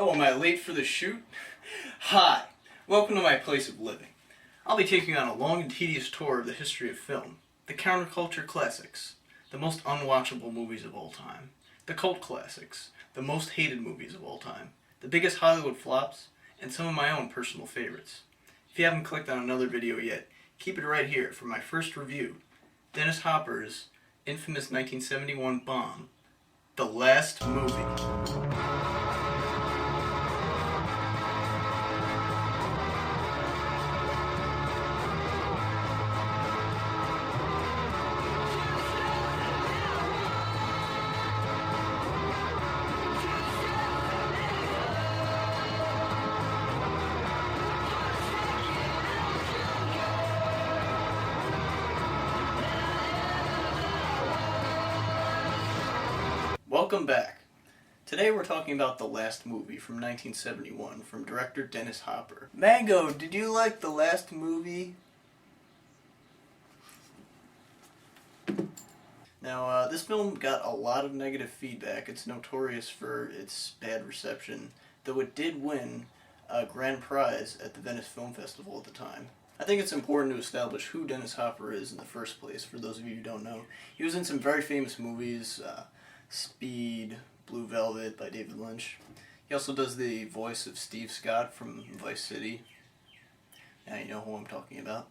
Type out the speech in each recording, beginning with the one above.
Oh, am I late for the shoot? Hi, welcome to my place of living. I'll be taking on a long and tedious tour of the history of film, the counterculture classics, the most unwatchable movies of all time, the cult classics, the most hated movies of all time, the biggest Hollywood flops, and some of my own personal favorites. If you haven't clicked on another video yet, keep it right here for my first review, Dennis Hopper's infamous 1971 bomb, The Last Mewvey. Welcome back. Today we're talking about The Last Mewvey from 1971 from director Dennis Hopper. Mango, did you like The Last Mewvey? Now, this film got a lot of negative feedback. It's notorious for its bad reception, though it did win a grand prize at the Venice Film Festival at the time. I think it's important to establish who Dennis Hopper is in the first place, for those of you who don't know. He was in some very famous movies, Speed, Blue Velvet by David Lynch. He also does the voice of Steve Scott from Vice City. Yeah, you know who I'm talking about.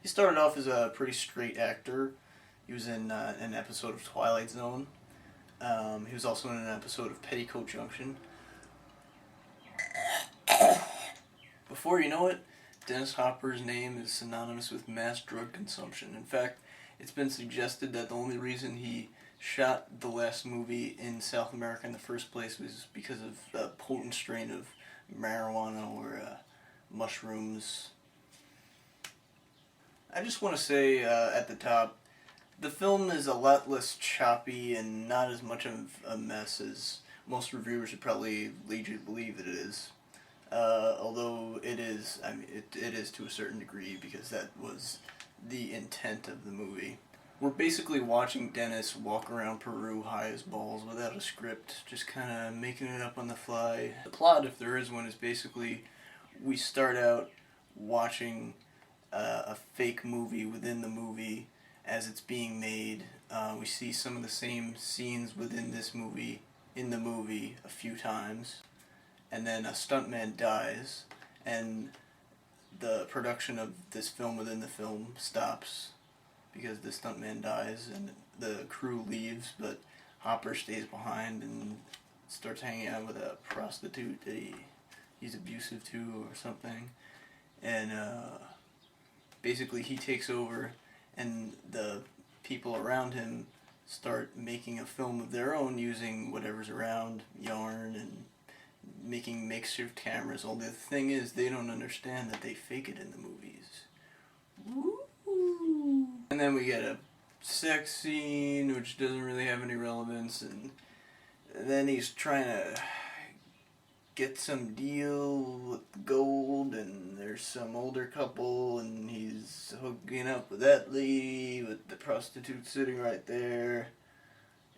He started off as a pretty straight actor. He was in an episode of Twilight Zone. He was also in an episode of Petticoat Junction. Before you know it, Dennis Hopper's name is synonymous with mass drug consumption. In fact, it's been suggested that the only reason he shot The Last Mewvey in South America in the first place was because of a potent strain of marijuana or mushrooms. I just want to say at the top, the film is a lot less choppy and not as much of a mess as most reviewers would probably lead you to believe that it is. Although it is, I mean, it is to a certain degree because that was the intent of the movie. We're basically watching Dennis walk around Peru high as balls without a script, just kind of making it up on the fly. The plot, if there is one, is basically we start out watching a fake movie within the movie as it's being made. We see some of the same scenes within this movie in the movie a few times, and then a stuntman dies, and the production of this film within the film stops because the stuntman dies and the crew leaves, but Hopper stays behind and starts hanging out with a prostitute that he's abusive to or something. And basically he takes over and the people around him start making a film of their own using whatever's around, yarn and making makeshift cameras. Only the thing is, they don't understand that they fake it in the movies. Woo! And then we get a sex scene, which doesn't really have any relevance, and then he's trying to get some deal with gold, and there's some older couple, and he's hooking up with that lady, with the prostitute sitting right there.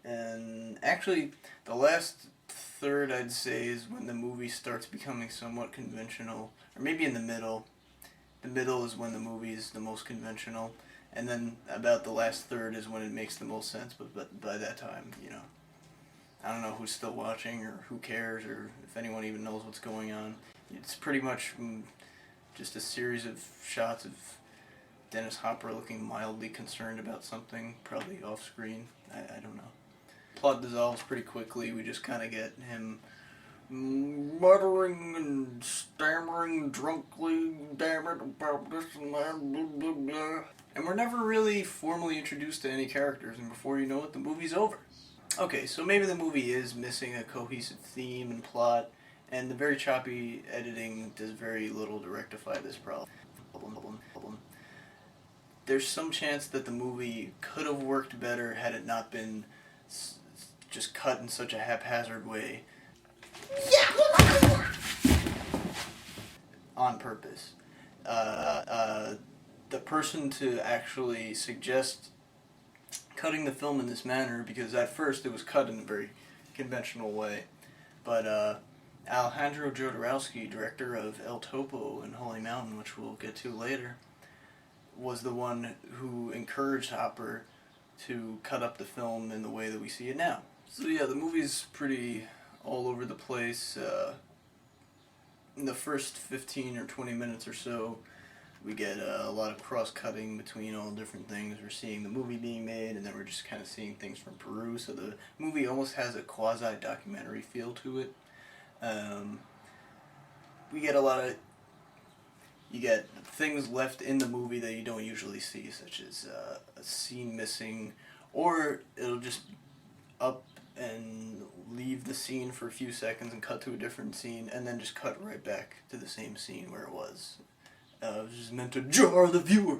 And actually, the last third, I'd say, is when the movie starts becoming somewhat conventional, or maybe in the middle. The middle is when the movie is the most conventional, and then about the last third is when it makes the most sense, but by that time, you know, I don't know who's still watching, or who cares, or if anyone even knows what's going on. It's pretty much just a series of shots of Dennis Hopper looking mildly concerned about something, probably off-screen, I don't know. Plot dissolves pretty quickly. We just kind of get him muttering and stammering drunkly, damn it, about this and that, blah, blah, blah. And we're never really formally introduced to any characters, and before you know it, the movie's over. Okay, so maybe the movie is missing a cohesive theme and plot, and the very choppy editing does very little to rectify this problem. There's some chance that the movie could have worked better had it not been just cut in such a haphazard way. On purpose. The person to actually suggest cutting the film in this manner, because at first it was cut in a very conventional way, but Alejandro Jodorowsky, director of El Topo and Holy Mountain, which we'll get to later, was the one who encouraged Hopper to cut up the film in the way that we see it now. So yeah, the movie's pretty all over the place. In the first 15 or 20 minutes or so, we get a lot of cross-cutting between all different things. We're seeing the movie being made, and then we're just kind of seeing things from Peru. So the movie almost has a quasi-documentary feel to it. We get a lot of... You get things left in the movie that you don't usually see, such as a scene missing, or it'll just up and leave the scene for a few seconds and cut to a different scene, and then just cut right back to the same scene where it was. It was just meant to jar the viewer.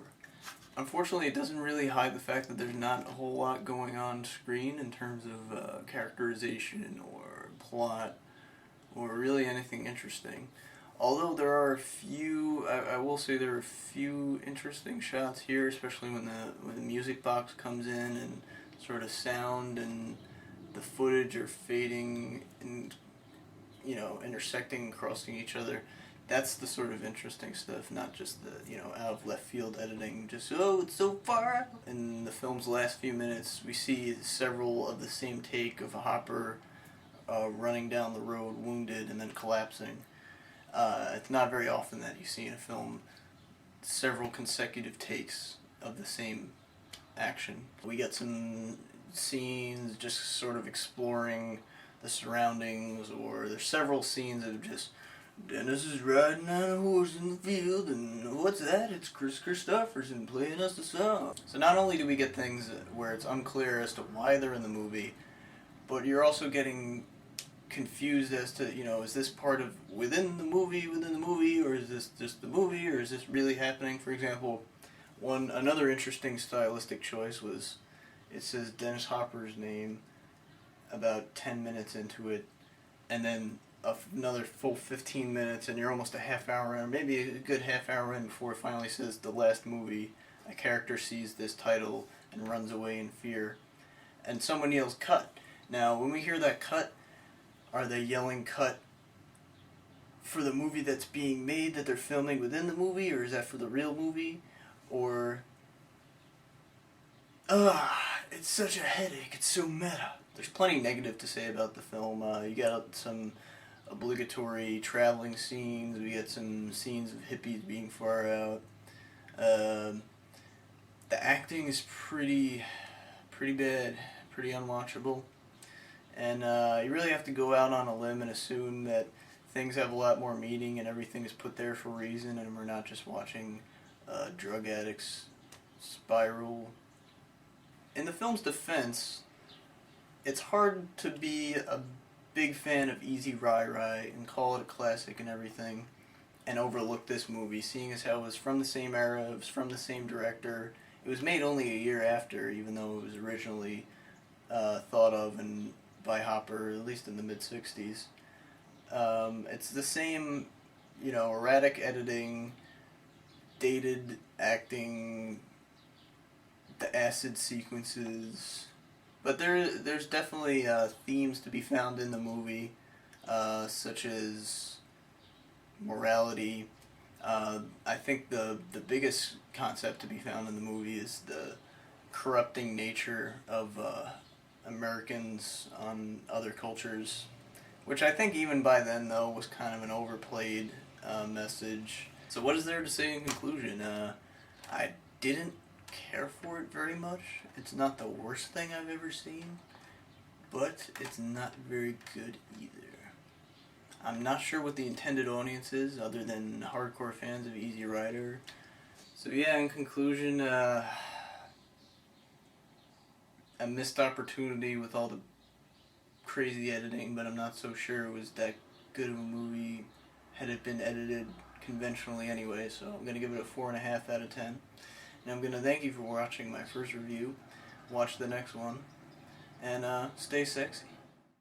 Unfortunately, it doesn't really hide the fact that there's not a whole lot going on screen in terms of characterization or plot or really anything interesting. Although there are a few, I will say there are a few interesting shots here, especially when the music box comes in and sort of sound and the footage are fading and, you know, intersecting and crossing each other. That's the sort of interesting stuff, not just the, you know, out of left field editing, just, oh, it's so far. In the film's last few minutes, we see several of the same take of Hopper running down the road wounded and then collapsing. It's not very often that you see in a film several consecutive takes of the same action. We get some scenes just sort of exploring the surroundings, or there's several scenes of just Dennis is riding on a horse in the field, and what's that? It's Chris Christopherson playing us the song. So not only do we get things where it's unclear as to why they're in the movie, but you're also getting confused as to, you know, is this part of within the movie, or is this just the movie, or is this really happening? For example, another interesting stylistic choice was, it says Dennis Hopper's name about 10 minutes into it, and then another full 15 minutes, and you're almost a half hour in, maybe a good half hour in, before it finally says The Last Mewvey. A character sees this title and runs away in fear, and someone yells, "Cut!" Now, when we hear that cut, are they yelling cut for the movie that's being made, that they're filming within the movie, or is that for the real movie? Or, it's such a headache, it's so meta. There's plenty negative to say about the film. You got some obligatory traveling scenes, we get some scenes of hippies being far out. The acting is pretty bad, pretty unwatchable. And you really have to go out on a limb and assume that things have a lot more meaning and everything is put there for a reason, and we're not just watching drug addicts spiral. In the film's defense, it's hard to be a big fan of Easy Rai and call it a classic and everything and overlook this movie, seeing as how it was from the same era, it was from the same director. It was made only a year after, even though it was originally thought of and by Hopper, at least in the mid-60s. It's the same, you know, erratic editing, dated acting, the acid sequences, but there's definitely themes to be found in the movie, such as morality. I think the biggest concept to be found in the movie is the corrupting nature of Americans on other cultures, which I think even by then, though, was kind of an overplayed message. So what is there to say in conclusion? I didn't care for it very much. It's not the worst thing I've ever seen, but it's not very good either. I'm not sure what the intended audience is, other than hardcore fans of Easy Rider. So yeah, in conclusion, a missed opportunity with all the crazy editing, but I'm not so sure it was that good of a movie had it been edited conventionally anyway, so I'm going to give it a 4.5 out of 10. And I'm going to thank you for watching my first review. Watch the next one, and stay sexy.